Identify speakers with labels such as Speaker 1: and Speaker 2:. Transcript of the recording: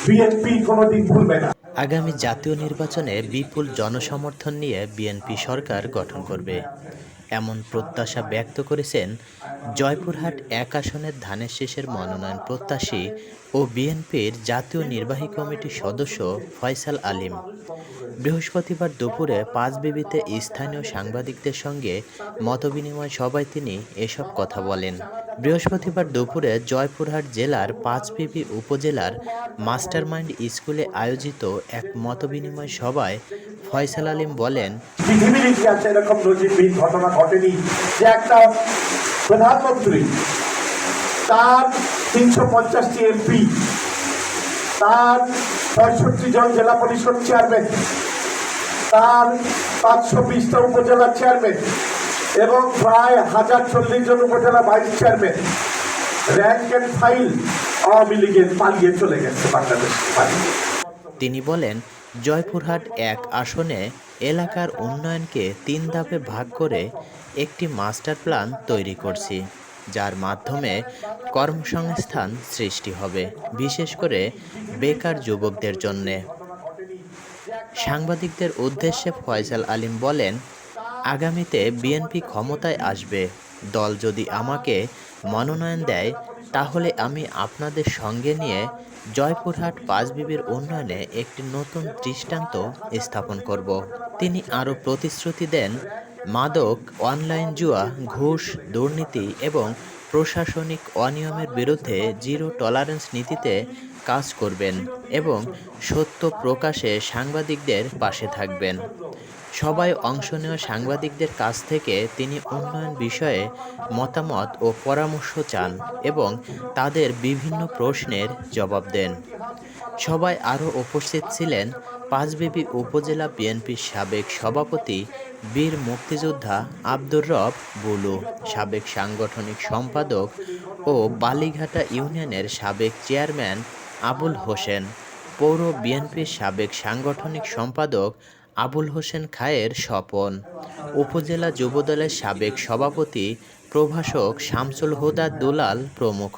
Speaker 1: BNP কোনোদিন ভুলবে না।
Speaker 2: আগামী জাতীয় নির্বাচনে বিপুল জনসমর্থন নিয়ে বিএনপি সরকার গঠন করবে, এমন প্রত্যাশা ব্যক্ত করেছেন জয়পুরহাট ১ আসনের ধানের শীষের মনোনয়ন প্রত্যাশী ও বিএনপির জাতীয় নির্বাহী কমিটির সদস্য ফয়সাল আলীম। বৃহস্পতিবার দুপুরে পাঁচবিবিতে স্থানীয় সাংবাদিকদের সঙ্গে মতবিনিময় সভায় তিনি এসব কথা বলেন। বৃহস্পতিবার দুপুরে জয়পুরহাট জেলার পাঁচবিবি উপজেলার মাস্টারমাইন্ড স্কুলে আয়োজিত এক মতবিনিময় সভায় ফয়সাল আলীম বলেন,
Speaker 1: পৃথিবীর ইতিহাসে এরকম নজিরবিহীন ঘটনা ঘটেনি যে একটা প্রধানমন্ত্রী তার ৩৫০টি এমপি, তার ৬৫ জন জেলা পরিষদ চেয়ারম্যান, তার ৫২০টা উপজেলা চেয়ারম্যান এবং প্রায় ১০৪০ জন উপজেলা vice chairman rank and file Awami লীগের পালিয়ে চলে গেছে বাংলাদেশ।
Speaker 2: তিনি বলেন, জয়পুরহাট ১ আসনে এলাকার উন্নয়নকে ৩ ধাপে ভাগ করে একটি মাস্টার প্ল্যান তৈরি করছি, যার মাধ্যমে কর্মসংস্থান সৃষ্টি হবে, বিশেষ করে বেকার যুবকদের জন্যে। সাংবাদিকদের উদ্দেশ্যে ফয়সাল আলীম বলেন, আগামীতে বিএনপি ক্ষমতায় আসবে। দল যদি আমাকে মনোনয়ন দেয় তাহলে আমি আপনাদের সঙ্গে নিয়ে জয়পুরহাট পাঁচবিবির উন্নয়নে একটি নতুন দৃষ্টান্ত স্থাপন করব। তিনি আরও প্রতিশ্রুতি দেন, মাদক, অনলাইন জুয়া, ঘুষ, দুর্নীতি এবং প্রশাসনিক অনিয়মের বিরুদ্ধে জিরো টলারেন্স নীতিতে কাজ করবেন এবং সত্য প্রকাশে সাংবাদিকদের পাশে থাকবেন। সবাই অংশ নেওয়া সাংবাদিকদের কাছ থেকে তিনি উন্নয়ন বিষয়ে মতামত ও পরামর্শ চান এবং তাদের বিভিন্ন প্রশ্নের জবাব দেন। সবাই আরও উপস্থিত ছিলেন পাঁচবিবি উপজেলা বিএনপির সাবেক সভাপতি বীর মুক্তিযোদ্ধা আব্দুর রব বুলু, সাবেক সাংগঠনিক সম্পাদক ও বালিঘাটা ইউনিয়নের সাবেক চেয়ারম্যান আবুল হোসেন, পৌর বিএনপির সাবেক সাংগঠনিক সম্পাদক আবুল হোসেন খায়ের স্বপন, উপজেলা যুবদলের সাবেক সভাপতি প্রভাষক শামসুল হুদা দুলাল প্রমুখ।